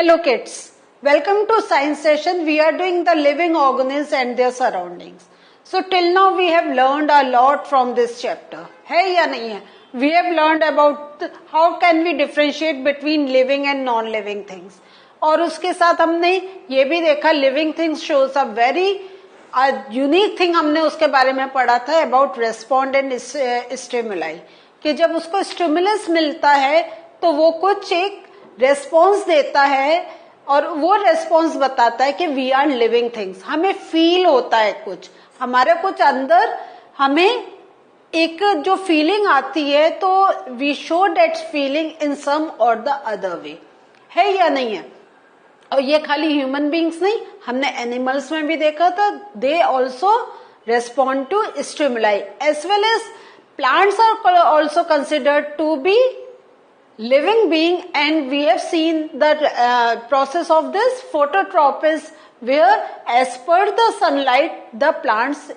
Hello kids, welcome to science session. We are doing the living organisms and their surroundings. So till now we have learned a lot from this chapter. है या नहीं है? We have learned about how can we differentiate between living and non-living things. और उसके साथ हमने ये भी देखा living things shows a very unique thing हमने उसके बारे में पढ़ा था about respond and stimuli. कि जब उसको stimulus मिलता है तो वो कुछ एक रेस्पॉन्स देता है और वो रेस्पॉन्स बताता है कि वी आर लिविंग थिंग्स. हमें फील होता है कुछ, हमारे कुछ अंदर हमें एक जो फीलिंग आती है तो we show that feeling in some or the other way. है या नहीं है? और ये खाली ह्यूमन बींग्स नहीं, हमने एनिमल्स में भी देखा था. They also respond to stimuli as well as plants are also considered to be living being, and we have seen the process of this phototropism where as per the sunlight the plants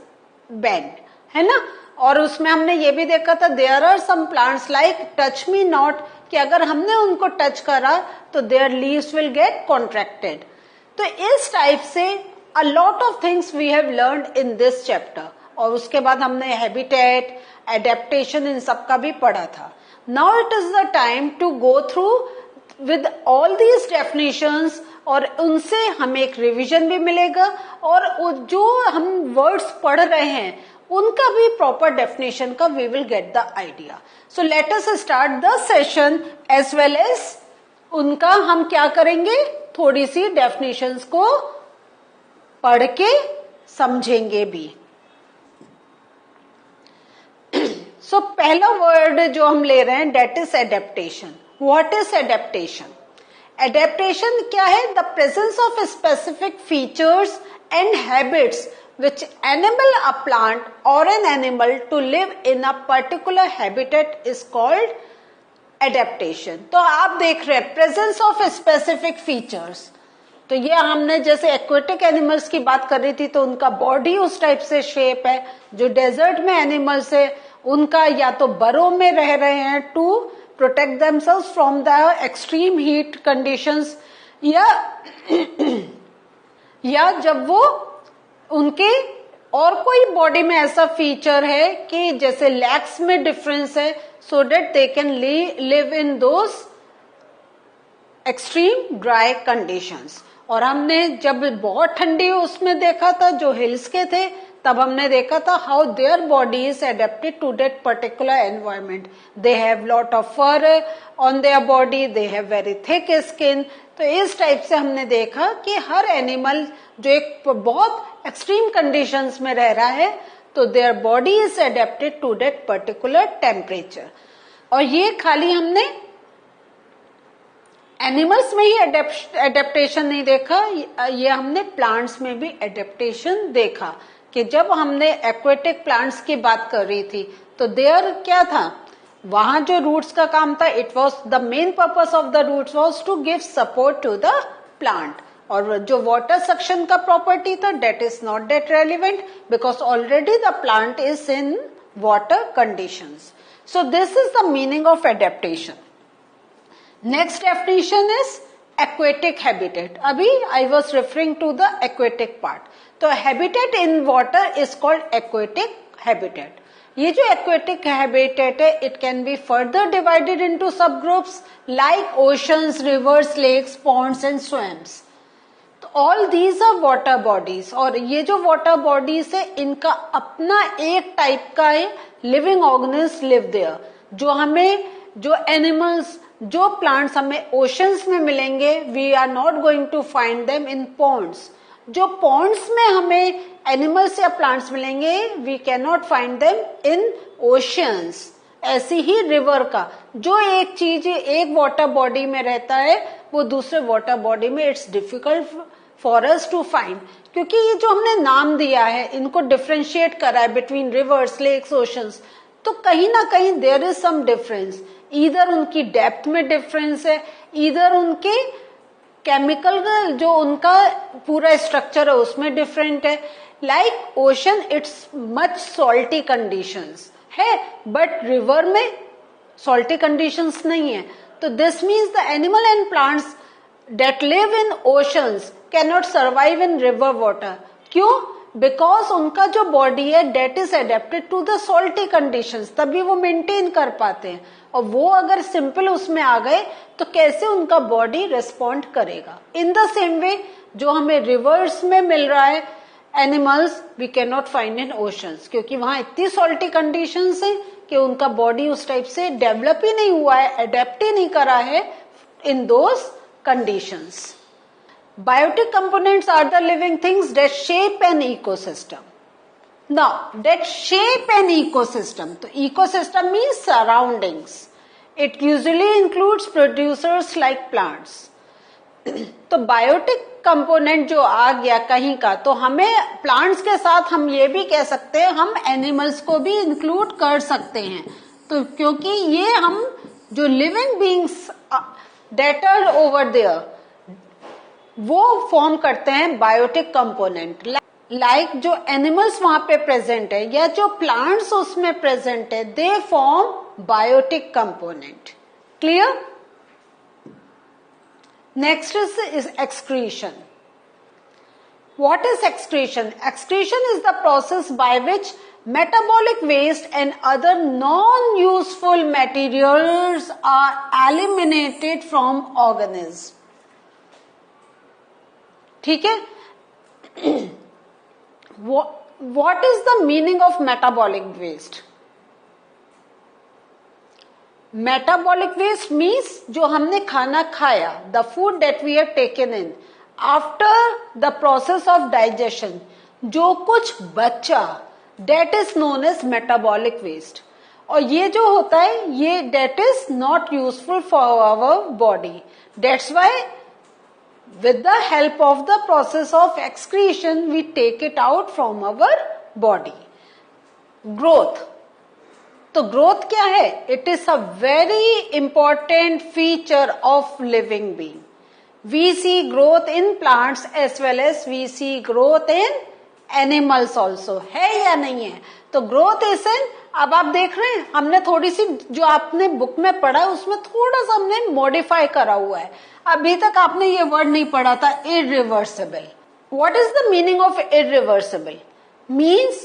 bend, है ना. और उसमें हमने ये भी देखा था there are some plants like touch me not, कि अगर हमने उनको टच करा तो their leaves will get contracted. तो इस टाइप से a lot of things we have learned in this chapter. और उसके बाद हमने habitat, adaptation इन सब का भी पढ़ा था. Now it is the time to go through with all these definitions और उनसे हमें एक रिवीजन भी मिलेगा और जो हम वर्ड्स पढ़ रहे हैं उनका भी प्रॉपर डेफिनेशन का we will get the idea. So let us start the session as well as उनका हम क्या करेंगे, थोड़ी सी डेफिनेशंस को पढ़ के समझेंगे भी. सो पहला वर्ड जो हम ले रहे हैं that is adaptation. What is adaptation? Adaptation क्या है? The presence of specific features and habits which enable a plant or an animal to live in a particular habitat is called adaptation. तो आप देख रहे हैं प्रेजेंस ऑफ स्पेसिफिक फीचर्स. तो ये हमने जैसे एक्वेटिक एनिमल्स की बात कर रही थी तो उनका बॉडी उस टाइप से शेप है. जो डेजर्ट में एनिमल्स है उनका या तो बरो में रह रहे हैं to protect themselves from the extreme heat conditions, या जब वो उनके और कोई बॉडी में ऐसा फीचर है कि जैसे लेग्स में डिफरेंस है so that they can live in those extreme dry conditions. और हमने जब बहुत ठंडी उसमें देखा था जो हिल्स के थे तब हमने देखा था how their body is adapted to that particular environment. They have lot of fur on their body, they have very thick skin. तो इस टाइप से हमने देखा कि हर एनिमल जो एक बहुत एक्सट्रीम कंडीशंस में रह रहा है तो there body is adapted to that particular temperature. और ये खाली हमने एनिमल्स में ही एडेप्टेशन नहीं देखा, ये हमने प्लांट्स में भी एडेप्टेशन देखा. कि जब हमने एक्वेटिक प्लांट्स की बात कर रही थी तो देयर क्या था, वहां जो रूट्स का काम था, it was the main purpose of the roots was to give support to the plant. और जो वाटर सक्शन का प्रॉपर्टी था that is not that relevant because already the plant is in water conditions. So this is the meaning of adaptation. Next definition is aquatic habitat. अभी I was referring to the aquatic part. तो habitat in water is called aquatic habitat. ये जो aquatic habitat है it can be further divided into subgroups like oceans, rivers, lakes, ponds and swamps. तो all these are water bodies. और ये जो water bodies है इनका अपना एक टाइप का है living organisms live there. जो हमें जो एनिमल्स जो प्लांट्स हमें ओशंस में मिलेंगे we are not going to find them in ponds. जो पॉन्ड्स में हमें एनिमल्स या प्लांट्स मिलेंगे we can not find them in oceans. ऐसी ही रिवर का जो एक चीज एक वाटर बॉडी में रहता है वो दूसरे वाटर बॉडी में it's difficult for us to find. क्योंकि ये जो हमने नाम दिया है इनको डिफ्रेंशिएट करा है बिटवीन रिवर्स, लेक्स, ओशंस, तो कहीं ना कहीं देयर इज सम डिफरेंस. इधर उनकी डेप्थ में डिफरेंस है, इधर उनके केमिकल जो उनका पूरा स्ट्रक्चर है उसमें डिफरेंट है. Like ocean it's much salty conditions है बट रिवर में सॉल्टी कंडीशंस नहीं है. तो this means the animal and plants that live in oceans cannot survive in river water. क्यों? Because उनका जो बॉडी है that is adapted to the salty conditions, तभी वो मेंटेन कर पाते हैं. और वो अगर सिंपल उसमें आ गए तो कैसे उनका बॉडी रिस्पॉन्ड करेगा. इन द सेम वे जो हमें रिवर्स में मिल रहा है animals we can not find in oceans, क्योंकि वहां इतनी सॉल्टी कंडीशंस हैं कि उनका बॉडी उस टाइप से डेवलप ही नहीं हुआ है, अडेप्ट ही नहीं करा है in those conditions. Biotic components are the living things that shape an ecosystem. Now, that shape an ecosystem. So, ecosystem means surroundings. It usually includes producers like plants. तो biotic component जो आ गया कहीं का, तो हमें प्लांट्स के साथ हम ये भी कह सकते हैं, हम एनिमल्स को भी इंक्लूड कर सकते हैं. तो क्योंकि ये हम जो living beings that are over there वो फॉर्म करते हैं बायोटिक कंपोनेंट. लाइक जो एनिमल्स वहां पे प्रेजेंट है या जो प्लांट्स उसमें प्रेजेंट है, they form biotic component. Clear? Next is excretion. What is excretion? Excretion is the process by which metabolic waste and other non-useful materials are eliminated from organisms. ठीक है? What is the meaning of metabolic waste? Metabolic waste means जो हमने खाना खाया, the food that we have taken in, after the process of digestion, जो कुछ बचा, that is known as metabolic waste. और ये जो होता है ये that is not useful for our body. That's why with the help of the process of excretion we take it out from our body. Growth. तो growth क्या है? It is a very important feature of living being. We see growth in plants as well as we see growth in animals also. है या नहीं है? तो growth is in, अब आप देख रहे हैं हमने थोड़ी सी जो आपने बुक में पढ़ा है उसमें थोड़ा सा हमने मॉडिफाई करा हुआ है. अभी तक आपने ये वर्ड नहीं पढ़ा था, irreversible. What is the meaning of irreversible? Means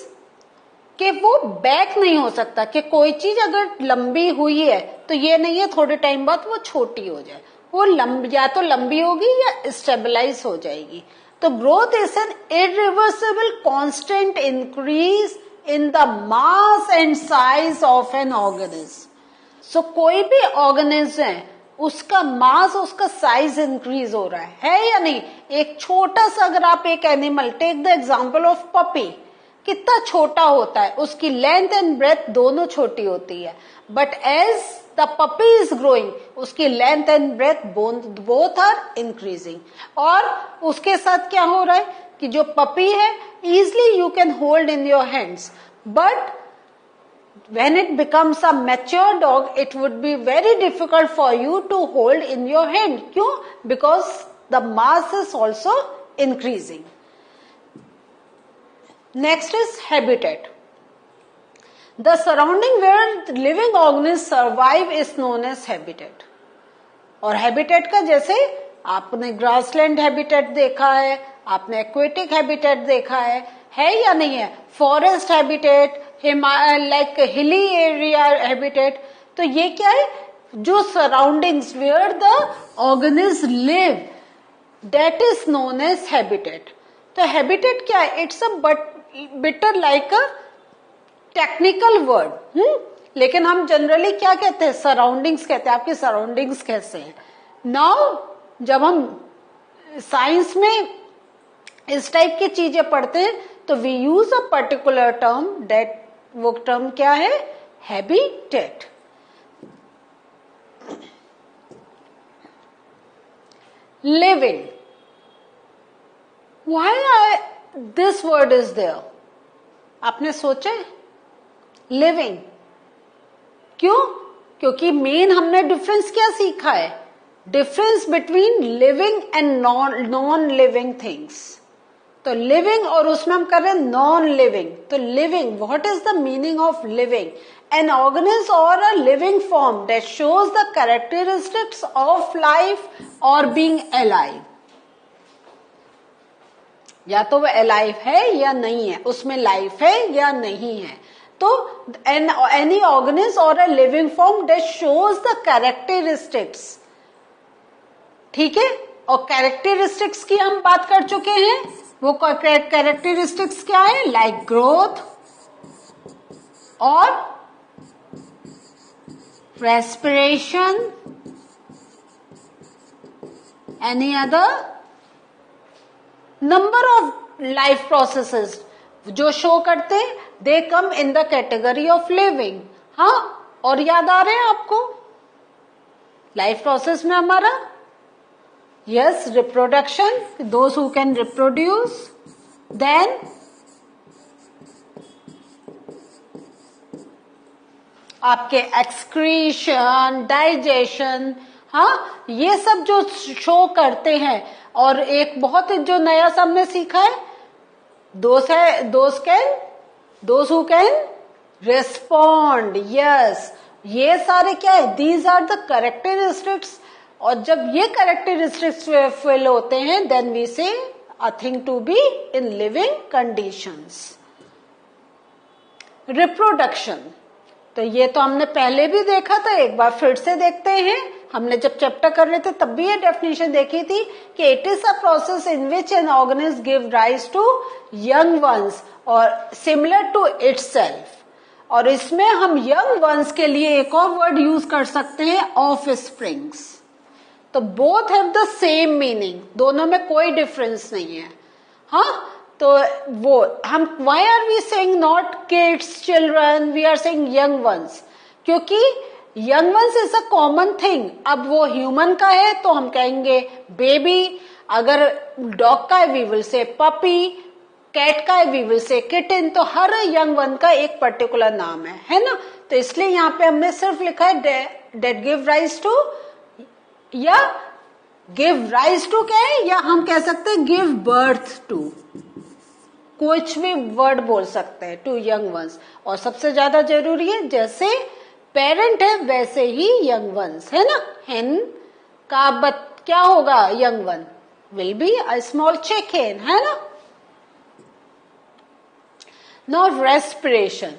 कि वो बैक नहीं हो सकता, कि कोई चीज अगर लंबी हुई है तो ये नहीं है थोड़े टाइम बाद वो छोटी हो जाए, वो या तो लंबी होगी या स्टेबलाइज हो जाएगी. तो growth is an irreversible constant increase in the mass and size of an organism. So कोई भी ऑर्गेनिज्म है उसका मास, उसका साइज इंक्रीज हो रहा है या नहीं. एक छोटा सा अगर आप एक animal, take the example of puppy, कितना छोटा होता है, उसकी लेंथ एंड ब्रेथ दोनों छोटी होती है, but as the puppy is growing उसकी length and breadth both are increasing. और उसके साथ क्या हो रहा है कि जो पपी है easily you can hold in your hands, but when it becomes a mature dog it would be very difficult for you to hold in your hand. क्यों? Because the mass is also increasing. Next is habitat. The surrounding where living organisms survive is known as habitat. और habitat का जैसे आपने grassland habitat देखा है, आपने aquatic habitat देखा है या नहीं है? Forest habitat, like hilly area habitat. तो ये क्या है? जो surroundings where the organisms live, that is known as habitat. तो habitat क्या है? It's a bit like a technical word. लेकिन हम जनरली क्या कहते हैं? सराउंडिंग्स कहते हैं. आपकी सराउंडिंग्स कैसे हैं? नाउ जब हम साइंस में इस टाइप की चीजें पढ़ते हैं तो we use a particular term, that वो टर्म क्या है? Habitat. Living. Why this word is there? आपने सोचा है? लिविंग क्यों? क्योंकि मेन हमने डिफरेंस क्या सीखा है? Difference between living and non living things. तो लिविंग, और उसमें हम कर रहे हैं नॉन लिविंग. तो living, what is the meaning of living? An organism or a living form that shows the characteristics of life or being alive. या तो वो alive है या नहीं है, उसमें life है या नहीं है. तो any organism or a living form that shows the characteristics. ठीक है, और characteristics की हम बात कर चुके हैं. वो characteristics क्या है? Like growth और respiration, any other number of life processes जो शो करते, they come in the category of living. हाँ, और याद आ रहे हैं आपको लाइफ प्रोसेस में हमारा? yes, reproduction, those who can reproduce, then आपके एक्सक्रीशन, डाइजेशन, हाँ, ये सब जो शो करते हैं. और एक बहुत जो नया सा हमने सीखा है, those who can respond. Yes, ये सारे क्या है? These are the characteristics. और जब ये कैरेक्टरिस्टिक्स फुल होते हैं, then we say a thing to be in living conditions. Reproduction, तो ये तो हमने पहले भी देखा था, एक बार फिर से देखते हैं. हमने जब चैप्टर कर रहे थे तब भी ये डेफिनेशन देखी थी कि it is a process in which an organism give rise to young ones और सिमिलर टू इटसेल्फ. और इसमें हम यंग वंस के लिए एक और वर्ड यूज कर सकते हैं, ऑफ स्प्रिंग्स. तो both have the same meaning, दोनों में कोई डिफरेंस नहीं है. हाँ, तो वो हम why are we saying not kids, children, we are saying young ones? क्योंकि young ones is a common thing. अब वो ह्यूमन का है तो हम कहेंगे बेबी, अगर डॉग का है we will say puppy, cat का है वी विल से किटन. तो हर यंग वन का एक पर्टिकुलर नाम है ना? तो इसलिए यहाँ पे हमने सिर्फ लिखा है डेट गिव राइज टू, या गिव राइज टू क्या है, या हम कह सकते हैं गिव बर्थ टू. कुछ भी वर्ड बोल सकते हैं, टू यंग वंस. और सबसे ज्यादा जरूरी है, जैसे पेरेंट है वैसे ही यंग वंस, है ना? हेन का क्या होगा? Young one will be a small chicken, है ना? Now respiration,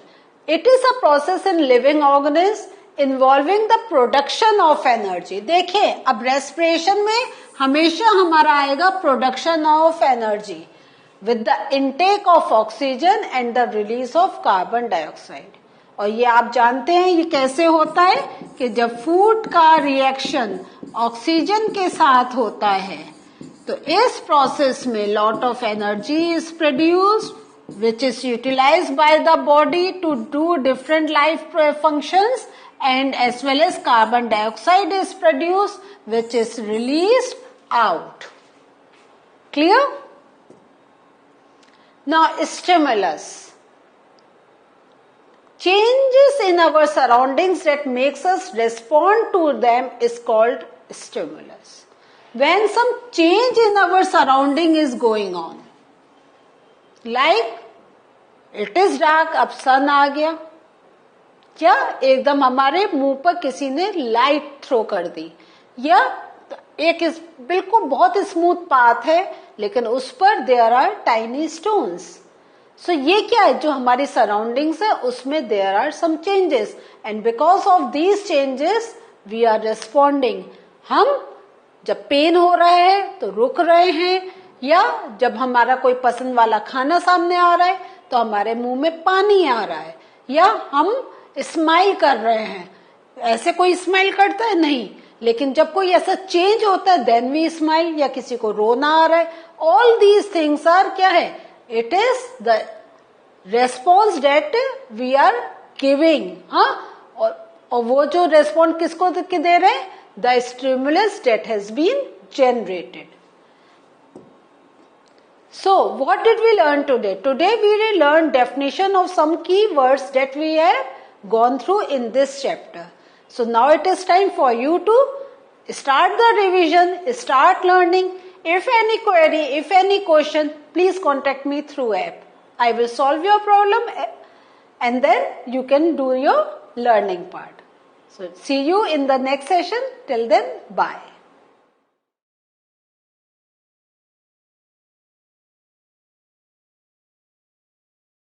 it is a process in living organism involving the production of energy. देखिए, अब रेस्पिरेशन में हमेशा हमारा आएगा production of energy with the intake of oxygen and the release of carbon dioxide. और ये आप जानते हैं ये कैसे होता है कि जब फूड का रिएक्शन ऑक्सीजन के साथ होता है तो इस प्रोसेस में lot of energy is produced which is utilized by the body to do different life functions, and as well as carbon dioxide is produced which is released out. Clear? Now, stimulus. Changes in our surroundings that makes us respond to them is called stimulus. When some change in our surrounding is going on, like it is dark, अब सन आ गया, या एकदम हमारे मुंह पर किसी ने light throw कर दी, या एक बिल्कुल बहुत स्मूथ पाथ है लेकिन उस पर there are tiny stones. So ये क्या है? जो हमारी सराउंडिंग्स है उसमें there are some changes, and because of these changes we are responding. हम जब पेन हो रहा है तो रुक रहे हैं, या जब हमारा कोई पसंद वाला खाना सामने आ रहा है तो हमारे मुंह में पानी आ रहा है, या हम स्माइल कर रहे हैं. ऐसे कोई स्माइल करता है? नहीं. लेकिन जब कोई ऐसा चेंज होता है देन वी स्माइल, या किसी को रोना आ रहा है. ऑल दीज थिंग्स आर क्या है? It is the response that we are giving. हाँ, और वो जो रेस्पॉन्स किसको दे रहे हैं? The stimulus that has been generated. So, what did we learn today? Today we will learn definition of some key words that we have gone through in this chapter. So now it is time for you to start the revision, start learning. If any query, if any question, please contact me through app. I will solve your problem and then you can do your learning part. So see you in the next session. Till then, bye.